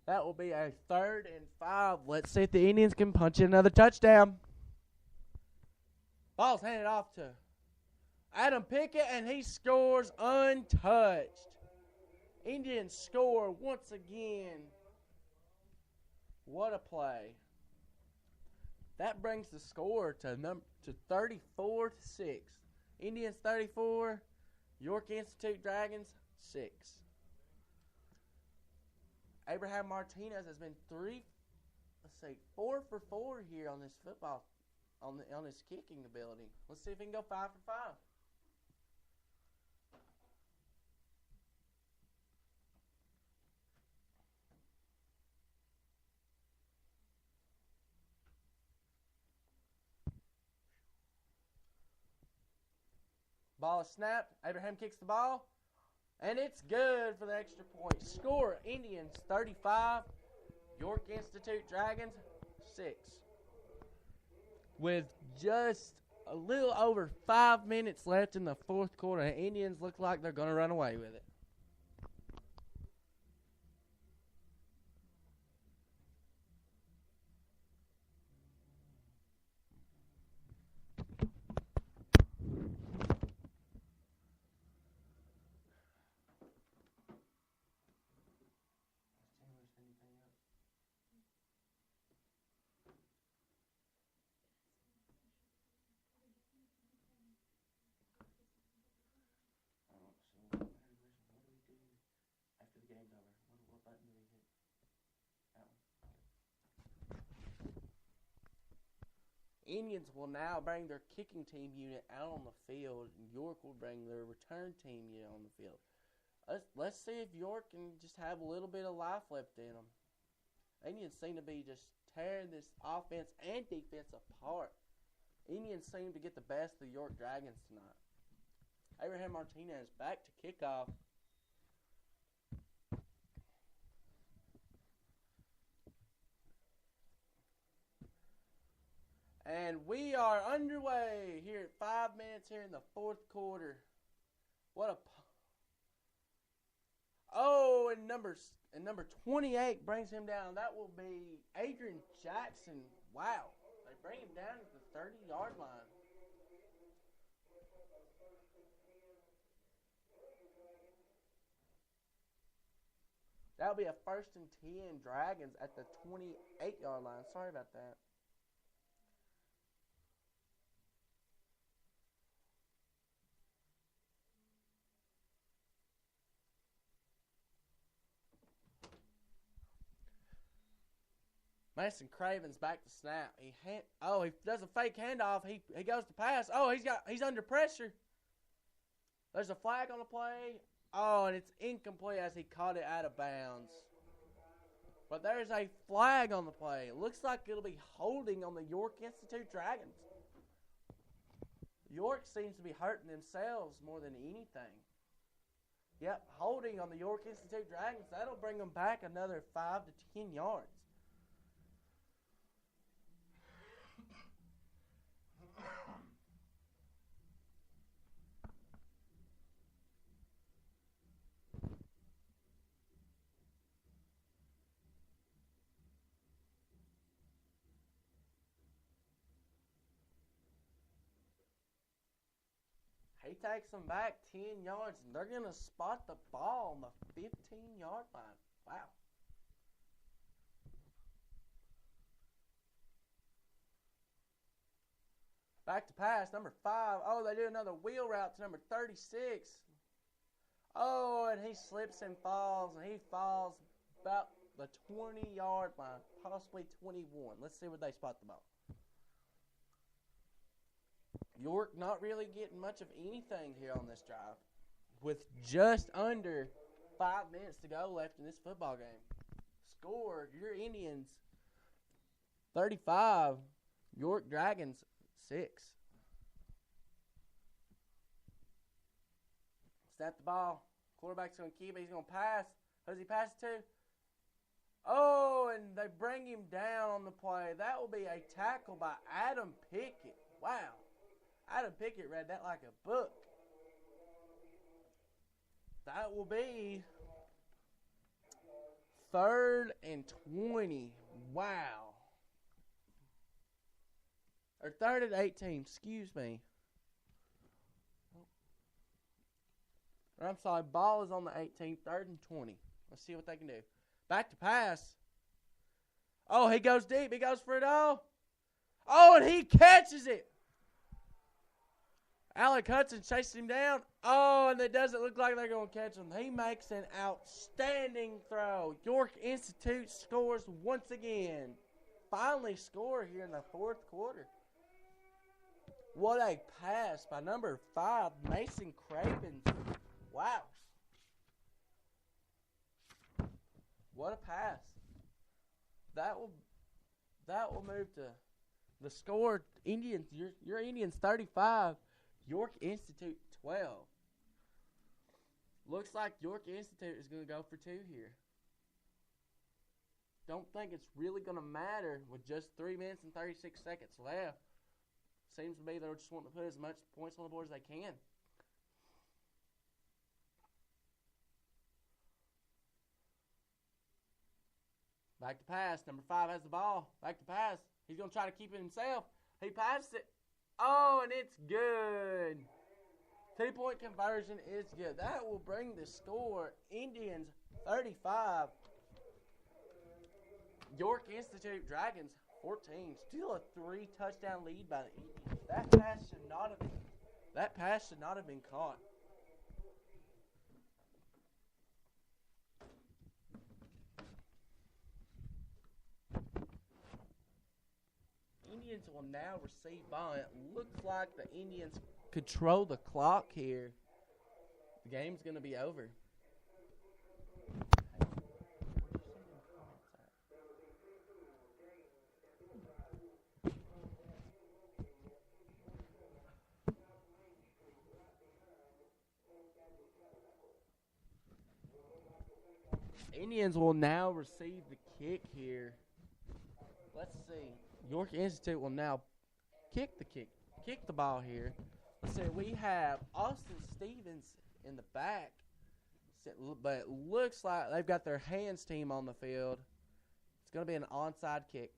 That will be a 3rd and 5. Let's see if the Indians can punch in another touchdown. Ball's handed off to Adam Pickett, and he scores untouched. Indians score once again. What a play. That brings the score to 34-6. Indians 34, York Institute Dragons 6. Abraham Martinez has been 4 for 4 here on this football, on his kicking ability. Let's see if he can go 5 for 5. Ball is snapped. Abraham kicks the ball. And it's good for the extra point. Score, Indians 35, York Institute Dragons 6. With just a little over 5 minutes left in the fourth quarter, the Indians look like they're going to run away with it. Indians will now bring their kicking team unit out on the field, and York will bring their return team unit on the field. Let's see if York can just have a little bit of life left in them. Indians seem to be just tearing this offense and defense apart. Indians seem to get the best of the York Dragons tonight. Abraham Martinez back to kickoff. And we are underway here at 5 minutes here in the fourth quarter. What a... Oh, and number 28 brings him down. That will be Adrian Jackson. Wow. They bring him down at the 30-yard line. That'll be a 1st and 10 Dragons at the 28-yard line. Sorry about that. Mason Craven's back to snap. He does a fake handoff. He goes to pass. Oh, he's under pressure. There's a flag on the play. Oh, and it's incomplete as he caught it out of bounds. But there's a flag on the play. It looks like it'll be holding on the York Institute Dragons. York seems to be hurting themselves more than anything. Yep, holding on the York Institute Dragons. That'll bring them back another 5 to 10 yards. He takes them back 10 yards, and they're going to spot the ball on the 15-yard line. Wow. Back to pass, number 5. Oh, they do another wheel route to number 36. Oh, and he slips and falls, and he falls about the 20-yard line, possibly 21. Let's see where they spot the ball. York not really getting much of anything here on this drive. With just under 5 minutes to go left in this football game. Score, your Indians 35, York Dragons 6. Snap the ball. Quarterback's going to keep it. He's going to pass. Who's he pass to? Oh, and they bring him down on the play. That will be a tackle by Adam Pickett. Wow. Adam Pickett read that like a book. That will be 3rd and 20. Wow. Or 3rd and 18. Excuse me. I'm sorry. Ball is on the 18. 3rd and 20. Let's see what they can do. Back to pass. Oh, he goes deep. He goes for it all. Oh, and he catches it. Alec Hudson chases him down. Oh, and it doesn't look like they're going to catch him. He makes an outstanding throw. York Institute scores once again. Finally score here in the fourth quarter. What a pass by number 5, Mason Craven. Wow. What a pass. That will move to the score. Indians, your Indians 35. York Institute 12. Looks like York Institute is going to go for 2 here. don't think it's really going to matter with just 3 minutes and 36 seconds left. Seems to me they're just wanting to put as much points on the board as they can. Back to pass. Number 5 has the ball. Back to pass. He's going to try to keep it himself. He passed it. Oh, and it's good. 2-point conversion is good. That will bring the score Indians 35. York Institute Dragons 14. Still a 3-touchdown lead by the Indians. That pass should not have been caught. Indians will now receive ball. It looks like the Indians control the clock here. The game's going to be over. Indians will now receive the kick here. Let's see. York Institute will now kick the ball here. Let's see. We have Austin Stevens in the back, but it looks like they've got their hands team on the field. It's going to be an onside kick.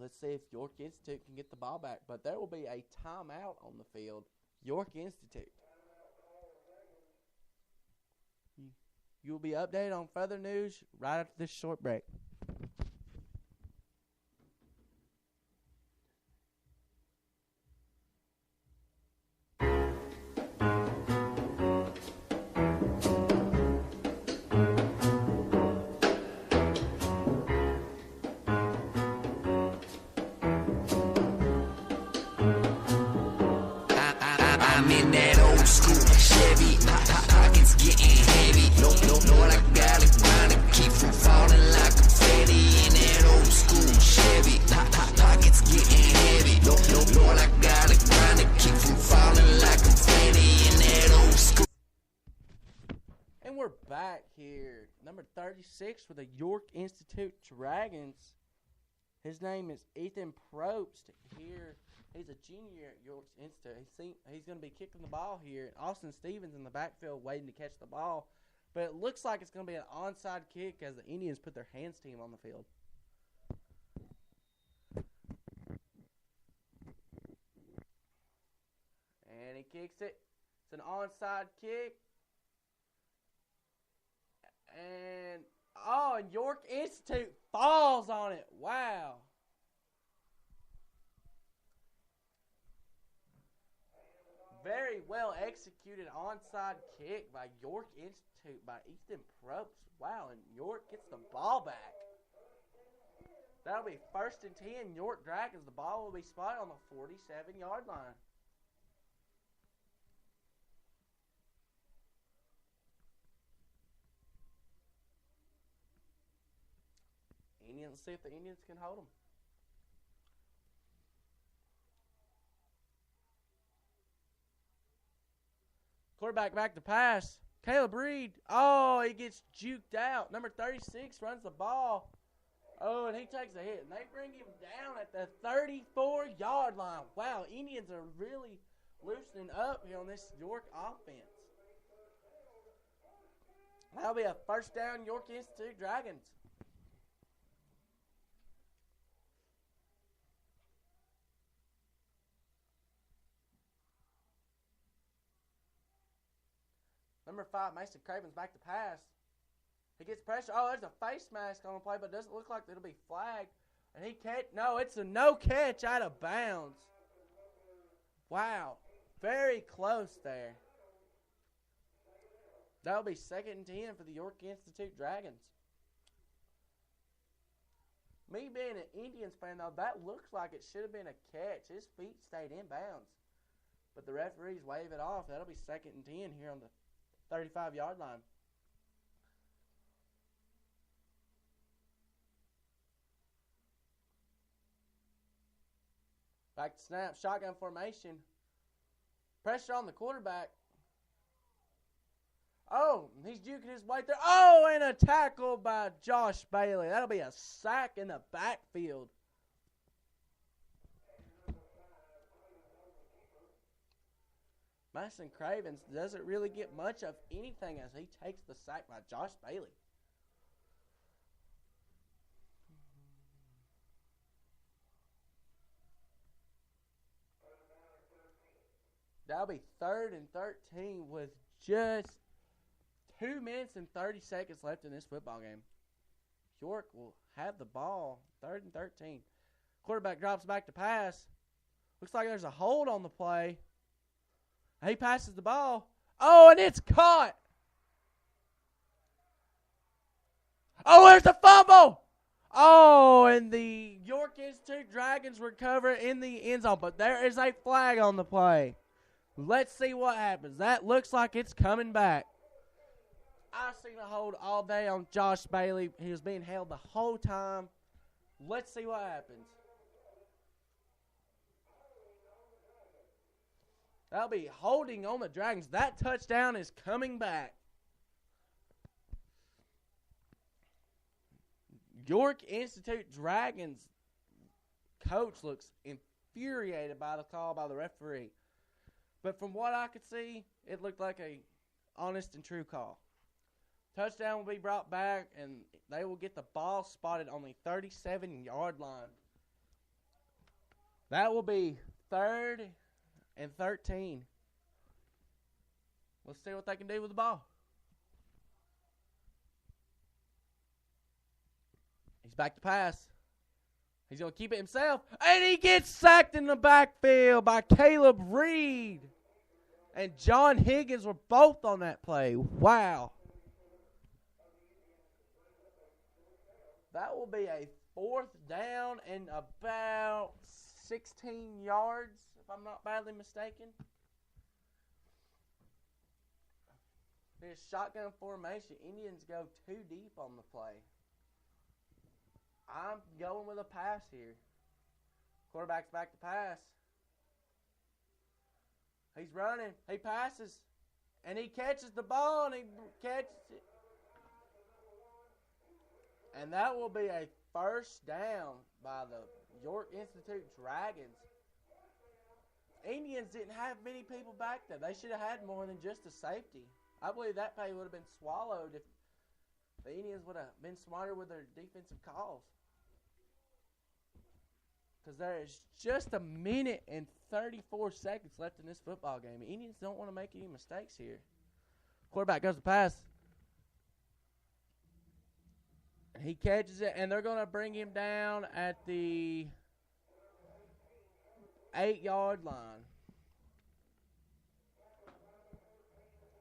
Let's see if York Institute can get the ball back. But there will be a timeout on the field. York Institute. You will be updated on further news right after this short break. I'm in that old school Chevy, pockets getting heavy. No, I gotta grind to keep from falling like confetti. In that old school Chevy, pockets getting heavy. No, I gotta grind to keep from falling like confetti. In that old school. And we're back here. Number 36 for the York Institute Dragons. His name is Ethan Probst here. He's a junior at York Institute. He's going to be kicking the ball here. Austin Stevens in the backfield waiting to catch the ball. But it looks like it's going to be an onside kick as the Indians put their hands team on the field. And he kicks it. It's an onside kick. And York Institute falls on it. Wow. Very well executed onside kick by York Institute by Ethan Probst. Wow, and York gets the ball back. That'll be 1st and 10. York Dragons. The ball will be spotted on the 47-yard line. Let's see if the Indians can hold them. Quarterback back to pass. Caleb Reed. Oh, he gets juked out. Number 36 runs the ball. Oh, and he takes a hit. And they bring him down at the 34-yard line. Wow, Indians are really loosening up here on this York offense. That'll be a 1st down, York Institute Dragons. Number 5, Mason Craven's back to pass. He gets pressure. Oh, there's a face mask on the play, but it doesn't look like it'll be flagged. And he catch. No, it's a no catch out of bounds. Wow. Very close there. That'll be 2nd and 10 for the York Institute Dragons. Me being an Indians fan, though, that looks like it should have been a catch. His feet stayed in bounds. But the referees wave it off. That'll be 2nd and 10 here on the 35-yard line. Back to snap. Shotgun formation. Pressure on the quarterback. Oh, he's juking his way through. Oh, and a tackle by Josh Bailey. That'll be a sack in the backfield. Mason Cravens doesn't really get much of anything as he takes the sack by Josh Bailey. That'll be 3rd and 13 with just 2 minutes and 30 seconds left in this football game. York will have the ball, 3rd and 13. Quarterback drops back to pass. Looks like there's a hold on the play. He passes the ball. Oh, and it's caught. Oh, there's a fumble. Oh, and the York Institute Dragons recover in the end zone. But there is a flag on the play. Let's see what happens. That looks like it's coming back. I've seen a hold all day on Josh Bailey. He was being held the whole time. Let's see what happens. That'll be holding on the Dragons. That touchdown is coming back. York Institute Dragons coach looks infuriated by the call by the referee. But from what I could see, it looked like a honest and true call. Touchdown will be brought back, and they will get the ball spotted on the 37-yard line. That will be 3rd and 13. Let's see what they can do with the ball. He's back to pass. He's going to keep it himself. And he gets sacked in the backfield by Caleb Reed. And John Higgins were both on that play. Wow. That will be a 4th down and about 16 yards, if I'm not badly mistaken. There's shotgun formation. Indians go too deep on the play. I'm going with a pass here. Quarterback's back to pass. He's running. He passes. And he catches the ball, and he catches it. And that will be a 1st down by the York Institute Dragons. Indians didn't have many people back there. They should have had more than just a safety. I believe that play would have been swallowed if the Indians would have been smarter with their defensive calls. Because there is just 1 minute and 34 seconds left in this football game. The Indians don't want to make any mistakes here. Quarterback goes to pass. He catches it, and they're going to bring him down at the 8-yard line.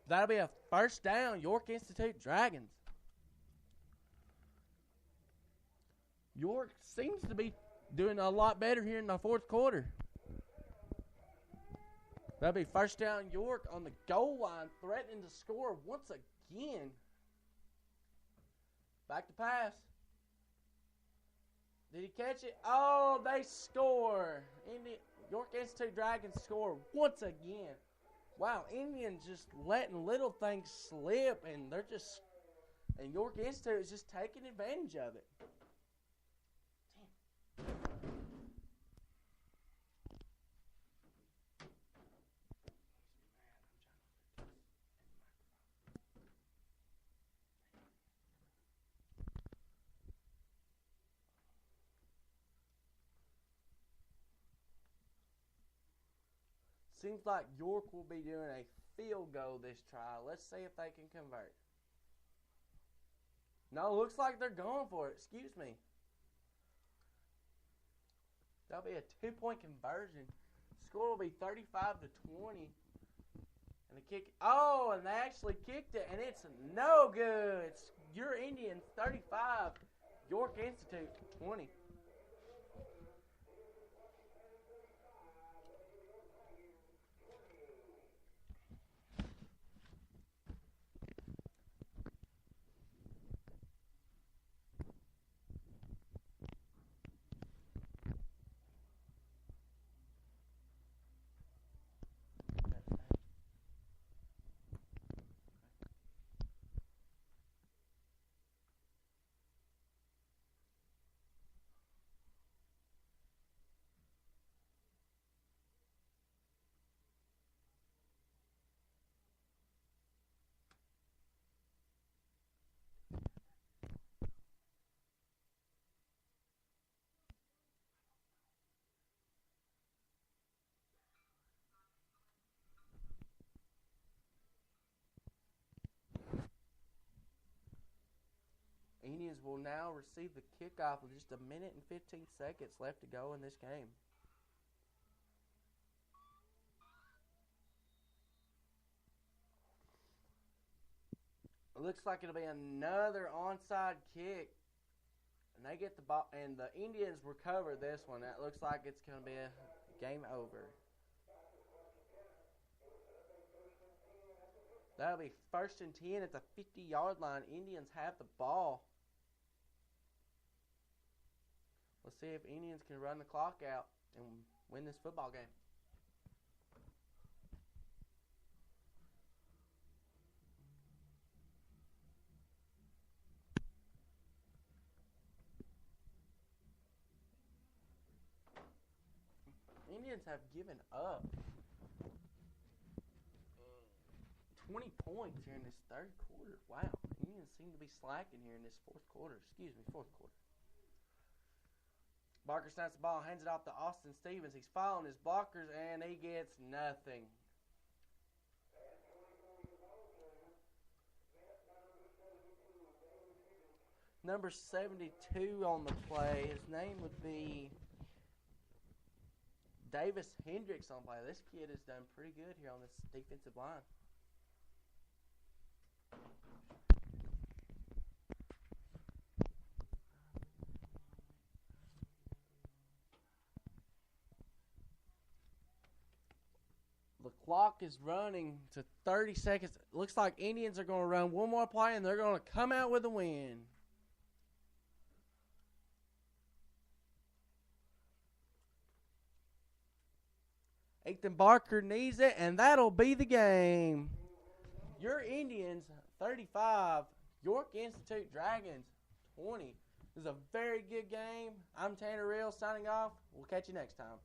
That'll be a 1st down, York Institute Dragons. York seems to be doing a lot better here in the 4th quarter. That'll be 1st down, York on the goal line, threatening to score once again. Back to pass. Did he catch it? Oh, they score. York Institute Dragons score once again. Wow, Indians just letting little things slip, and and York Institute is just taking advantage of it. Seems like York will be doing a field goal this trial. Let's see if they can convert. No, looks like they're going for it. Excuse me. That'll be a 2-point conversion. Score will be 35-20. And the kick. Oh, and they actually kicked it, and it's no good. It's your Indians 35, York Institute 20. Indians will now receive the kickoff with just 1 minute and 15 seconds left to go in this game. It looks like it'll be another onside kick. And they get the ball, and the Indians recover this one. That looks like it's going to be a game over. That'll be 1st and 10 at the 50-yard line. Indians have the ball. Let's see if Indians can run the clock out and win this football game. Indians have given up 20 points here in this third quarter. Wow. Indians seem to be slacking here in this fourth quarter. Fourth quarter. Barker snaps the ball, hands it off to Austin Stevens. He's following his blockers, and he gets nothing. Number 72 on the play. His name would be Davis Hendricks on play. This kid has done pretty good here on this defensive line. The clock is running to 30 seconds. Looks like Indians are going to run one more play, and they're going to come out with a win. Ethan Barker needs it, and that'll be the game. Your Indians, 35. York Institute Dragons, 20. This is a very good game. I'm Tanner Real signing off. We'll catch you next time.